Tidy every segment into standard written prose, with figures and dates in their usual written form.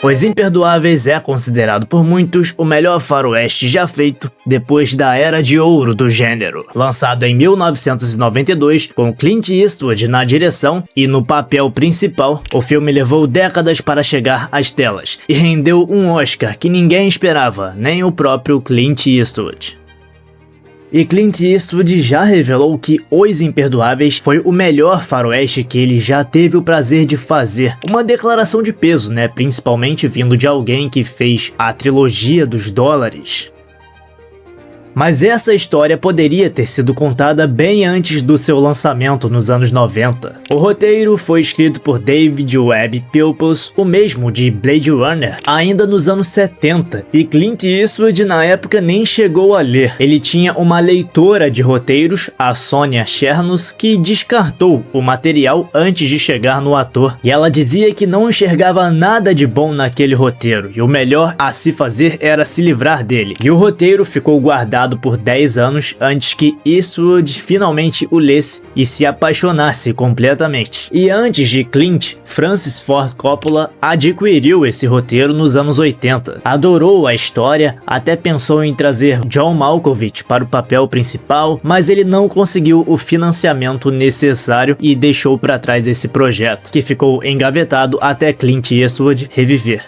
Os Imperdoáveis é considerado por muitos o melhor faroeste já feito depois da Era de Ouro do gênero. Lançado em 1992, com Clint Eastwood na direção e no papel principal, o filme levou décadas para chegar às telas e rendeu um Oscar que ninguém esperava, nem o próprio Clint Eastwood. E Clint Eastwood já revelou que Os Imperdoáveis foi o melhor faroeste que ele já teve o prazer de fazer. Uma declaração de peso, né? Principalmente vindo de alguém que fez a trilogia dos dólares. Mas essa história poderia ter sido contada bem antes do seu lançamento nos anos 90. O roteiro foi escrito por David Webb Peoples, o mesmo de Blade Runner, ainda nos anos 70, e Clint Eastwood na época nem chegou a ler. Ele tinha uma leitora de roteiros, a Sonia Chernos, que descartou o material antes de chegar no ator, e ela dizia que não enxergava nada de bom naquele roteiro, e o melhor a se fazer era se livrar dele. E o roteiro ficou guardado por 10 anos antes que Eastwood finalmente o lesse e se apaixonasse completamente. E antes de Clint, Francis Ford Coppola adquiriu esse roteiro nos anos 80. Adorou a história, até pensou em trazer John Malkovich para o papel principal, mas ele não conseguiu o financiamento necessário e deixou para trás esse projeto, que ficou engavetado até Clint Eastwood reviver.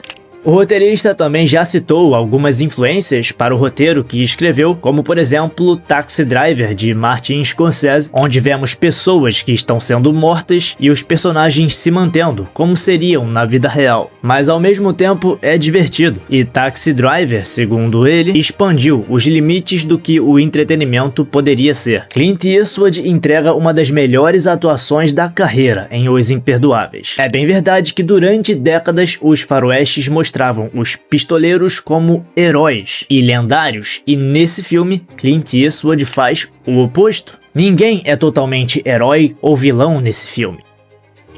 O roteirista também já citou algumas influências para o roteiro que escreveu, como por exemplo Taxi Driver de Martin Scorsese, onde vemos pessoas que estão sendo mortas e os personagens se mantendo, como seriam na vida real. Mas ao mesmo tempo é divertido, e Taxi Driver, segundo ele, expandiu os limites do que o entretenimento poderia ser. Clint Eastwood entrega uma das melhores atuações da carreira em Os Imperdoáveis. É bem verdade que durante décadas os faroestes mostravam os pistoleiros como heróis e lendários, e nesse filme Clint Eastwood faz o oposto. Ninguém é totalmente herói ou vilão nesse filme.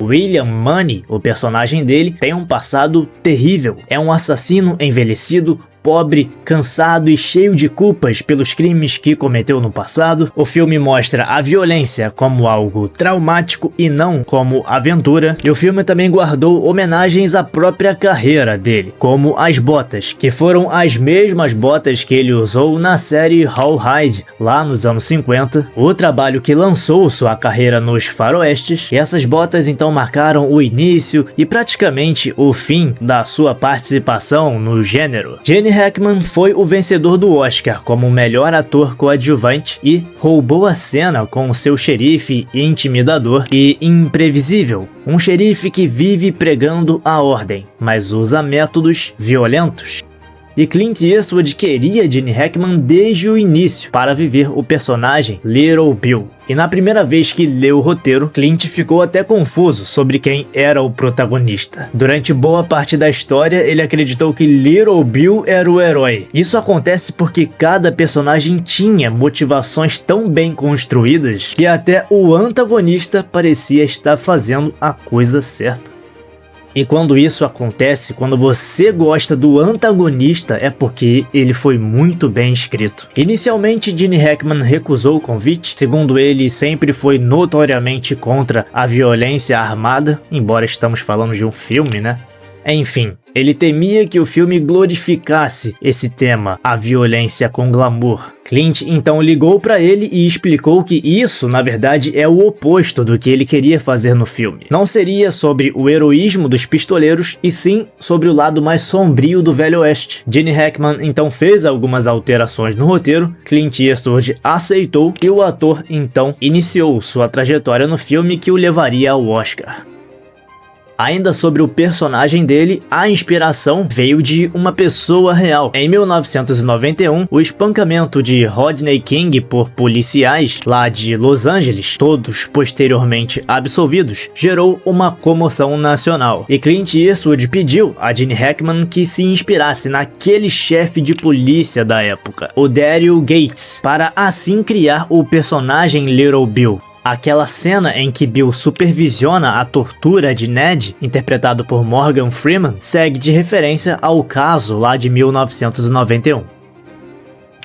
William Munny, o personagem dele, tem um passado terrível. É um assassino envelhecido, pobre, cansado e cheio de culpas pelos crimes que cometeu no passado. O filme mostra a violência como algo traumático e não como aventura. E o filme também guardou homenagens à própria carreira dele, como as botas, que foram as mesmas botas que ele usou na série Rawhide, lá nos anos 50, o trabalho que lançou sua carreira nos faroestes. E essas botas então marcaram o início e praticamente o fim da sua participação no gênero. Gene Hackman foi o vencedor do Oscar como melhor ator coadjuvante e roubou a cena com seu xerife intimidador e imprevisível, um xerife que vive pregando a ordem, mas usa métodos violentos. E Clint Eastwood queria Gene Hackman desde o início para viver o personagem Little Bill. E na primeira vez que leu o roteiro, Clint ficou até confuso sobre quem era o protagonista. Durante boa parte da história, ele acreditou que Little Bill era o herói. Isso acontece porque cada personagem tinha motivações tão bem construídas que até o antagonista parecia estar fazendo a coisa certa. E quando isso acontece, quando você gosta do antagonista, é porque ele foi muito bem escrito. Inicialmente, Gene Hackman recusou o convite. Segundo ele, sempre foi notoriamente contra a violência armada, embora estamos falando de um filme, né? Enfim, ele temia que o filme glorificasse esse tema, a violência com glamour. Clint então ligou para ele e explicou que isso, na verdade, é o oposto do que ele queria fazer no filme. Não seria sobre o heroísmo dos pistoleiros, e sim sobre o lado mais sombrio do Velho Oeste. Gene Hackman então fez algumas alterações no roteiro, Clint Eastwood aceitou e o ator então iniciou sua trajetória no filme que o levaria ao Oscar. Ainda sobre o personagem dele, a inspiração veio de uma pessoa real. Em 1991, o espancamento de Rodney King por policiais lá de Los Angeles, todos posteriormente absolvidos, gerou uma comoção nacional. E Clint Eastwood pediu a Gene Hackman que se inspirasse naquele chefe de polícia da época, o Daryl Gates, para assim criar o personagem Little Bill. Aquela cena em que Bill supervisiona a tortura de Ned, interpretado por Morgan Freeman, segue de referência ao caso lá de 1991.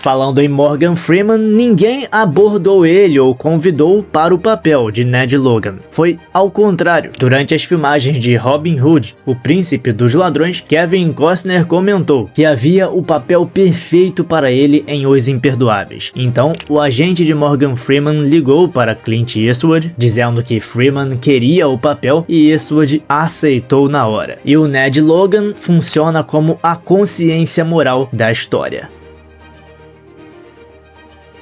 Falando em Morgan Freeman, ninguém abordou ele ou convidou para o papel de Ned Logan. Foi ao contrário. Durante as filmagens de Robin Hood, o príncipe dos ladrões, Kevin Costner comentou que havia o papel perfeito para ele em Os Imperdoáveis. Então, o agente de Morgan Freeman ligou para Clint Eastwood, dizendo que Freeman queria o papel e Eastwood aceitou na hora. E o Ned Logan funciona como a consciência moral da história.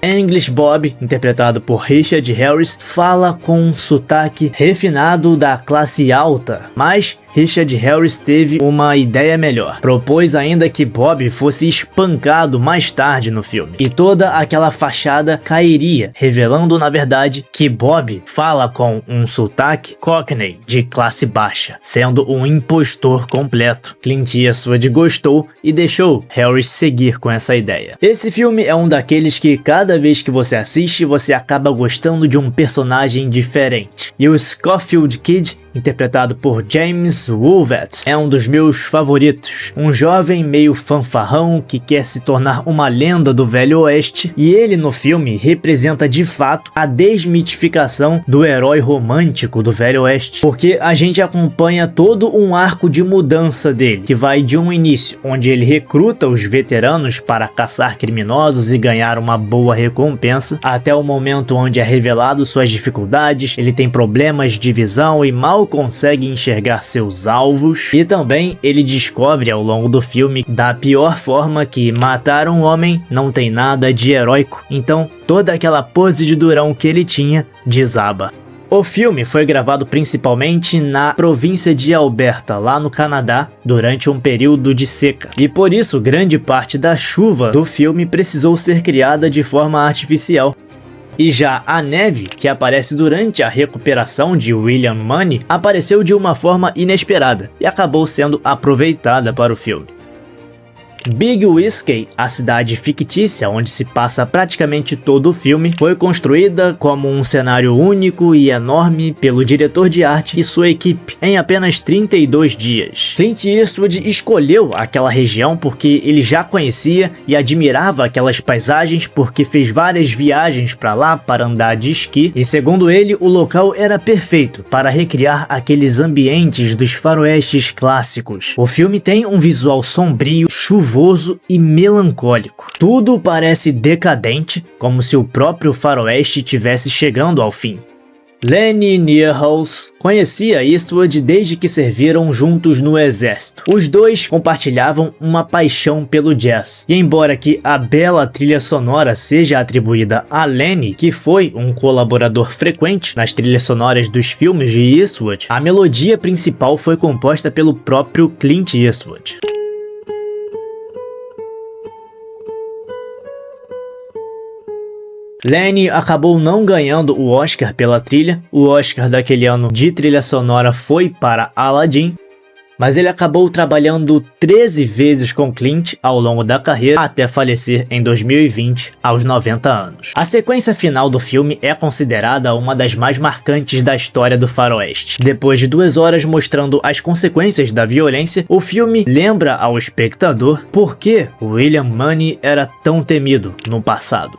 English Bob, interpretado por Richard Harris, fala com um sotaque refinado da classe alta, mas Richard Harris teve uma ideia melhor. Propôs ainda que Bob fosse espancado mais tarde no filme, e toda aquela fachada cairia, revelando na verdade que Bob fala com um sotaque Cockney de classe baixa, sendo um impostor completo. Clint Eastwood gostou e deixou Harris seguir com essa ideia. Esse filme é um daqueles que cada vez que você assiste, você acaba gostando de um personagem diferente. E o Schofield Kid, interpretado por James Woolvett, é um dos meus favoritos. Um jovem meio fanfarrão que quer se tornar uma lenda do Velho Oeste, e ele no filme representa de fato a desmitificação do herói romântico do Velho Oeste, porque a gente acompanha todo um arco de mudança dele, que vai de um início onde ele recruta os veteranos para caçar criminosos e ganhar uma boa recompensa, até o momento onde é revelado suas dificuldades, ele tem problemas de visão e mal consegue enxergar seus alvos, e também ele descobre ao longo do filme da pior forma que matar um homem não tem nada de heróico, então toda aquela pose de durão que ele tinha desaba. O filme foi gravado principalmente na província de Alberta, lá no Canadá, durante um período de seca. E por isso, grande parte da chuva do filme precisou ser criada de forma artificial. E já a neve, que aparece durante a recuperação de William Munny, apareceu de uma forma inesperada e acabou sendo aproveitada para o filme. Big Whiskey, a cidade fictícia onde se passa praticamente todo o filme, foi construída como um cenário único e enorme pelo diretor de arte e sua equipe em apenas 32 dias. Clint Eastwood escolheu aquela região porque ele já conhecia e admirava aquelas paisagens, porque fez várias viagens para lá para andar de esqui, e segundo ele, o local era perfeito para recriar aqueles ambientes dos faroestes clássicos. O filme tem um visual sombrio, chuvoso e melancólico. Tudo parece decadente, como se o próprio faroeste estivesse chegando ao fim. Lenny Niehaus conhecia Eastwood desde que serviram juntos no exército. Os dois compartilhavam uma paixão pelo jazz. E embora que a bela trilha sonora seja atribuída a Lenny, que foi um colaborador frequente nas trilhas sonoras dos filmes de Eastwood, a melodia principal foi composta pelo próprio Clint Eastwood. Lenny acabou não ganhando o Oscar pela trilha. O Oscar daquele ano de trilha sonora foi para Aladdin, mas ele acabou trabalhando 13 vezes com Clint ao longo da carreira, até falecer em 2020, aos 90 anos. A sequência final do filme é considerada uma das mais marcantes da história do faroeste. Depois de 2 horas mostrando as consequências da violência, o filme lembra ao espectador por que William Munny era tão temido no passado.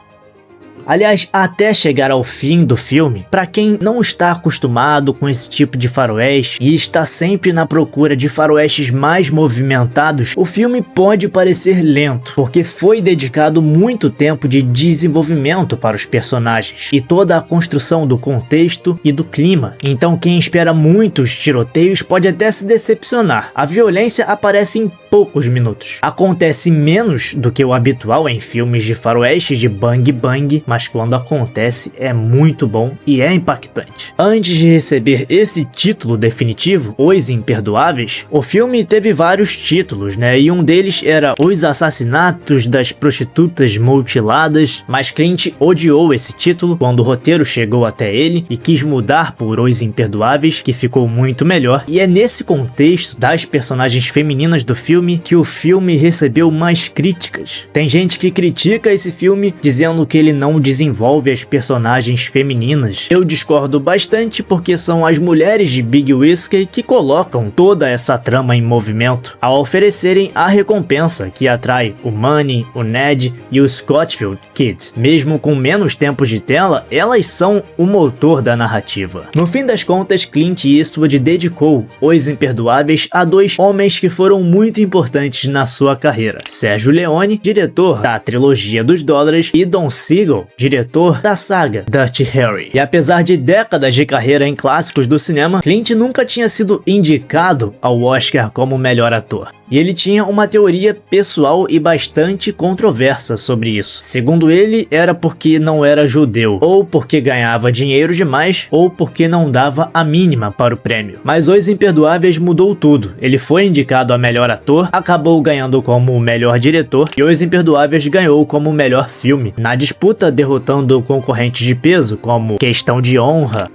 Aliás, até chegar ao fim do filme, para quem não está acostumado com esse tipo de faroeste e está sempre na procura de faroestes mais movimentados, o filme pode parecer lento, porque foi dedicado muito tempo de desenvolvimento para os personagens e toda a construção do contexto e do clima. Então quem espera muitos tiroteios pode até se decepcionar. A violência aparece em poucos minutos. Acontece menos do que o habitual em filmes de faroeste de bang bang, mas quando acontece é muito bom e é impactante. Antes de receber esse título definitivo, Os Imperdoáveis, o filme teve vários títulos, né? E um deles era Os Assassinatos das Prostitutas Mutiladas, mas Clint odiou esse título quando o roteiro chegou até ele e quis mudar por Os Imperdoáveis, que ficou muito melhor. E é nesse contexto das personagens femininas do filme que o filme recebeu mais críticas. Tem gente que critica esse filme dizendo que ele não desenvolve as personagens femininas. Eu discordo bastante porque são as mulheres de Big Whiskey que colocam toda essa trama em movimento, ao oferecerem a recompensa que atrai o Manny, o Ned e o Scotfield Kid. Mesmo com menos tempos de tela, elas são o motor da narrativa. No fim das contas, Clint Eastwood dedicou Os Imperdoáveis a dois homens que foram muito importantes na sua carreira: Sergio Leone, diretor da trilogia dos dólares, e Don Siegel, diretor da saga Dirty Harry. E apesar de décadas de carreira em clássicos do cinema, Clint nunca tinha sido indicado ao Oscar como melhor ator. E ele tinha uma teoria pessoal e bastante controversa sobre isso. Segundo ele, era porque não era judeu, ou porque ganhava dinheiro demais, ou porque não dava a mínima para o prêmio. Mas Os Imperdoáveis mudou tudo. Ele foi indicado a melhor ator, acabou ganhando como melhor diretor, e Os Imperdoáveis ganhou como melhor filme, na disputa derrotando concorrentes de peso como Questão de Honra,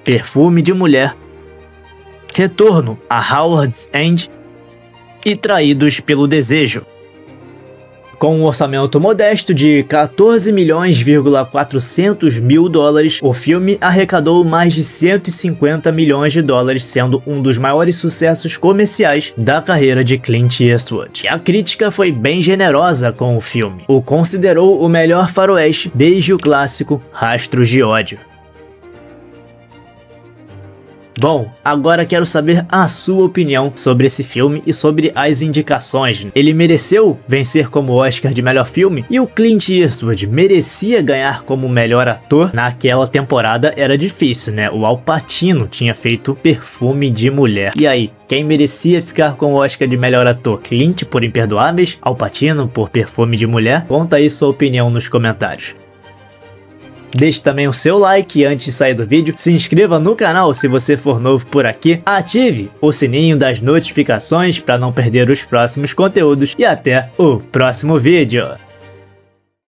Perfume de Mulher, Retorno a Howard's End e Traídos pelo Desejo. Com um orçamento modesto de 14,4 milhões de dólares, o filme arrecadou mais de 150 milhões de dólares, sendo um dos maiores sucessos comerciais da carreira de Clint Eastwood. E a crítica foi bem generosa com o filme. O considerou o melhor faroeste desde o clássico Rastros de Ódio. Bom, agora quero saber a sua opinião sobre esse filme e sobre as indicações. Ele mereceu vencer como Oscar de melhor filme? E o Clint Eastwood merecia ganhar como melhor ator? Naquela temporada era difícil, né? O Al Pacino tinha feito Perfume de Mulher. E aí, quem merecia ficar com o Oscar de melhor ator? Clint por Imperdoáveis? Al Pacino por Perfume de Mulher? Conta aí sua opinião nos comentários. Deixe também o seu like antes de sair do vídeo, se inscreva no canal se você for novo por aqui, ative o sininho das notificações para não perder os próximos conteúdos e até o próximo vídeo.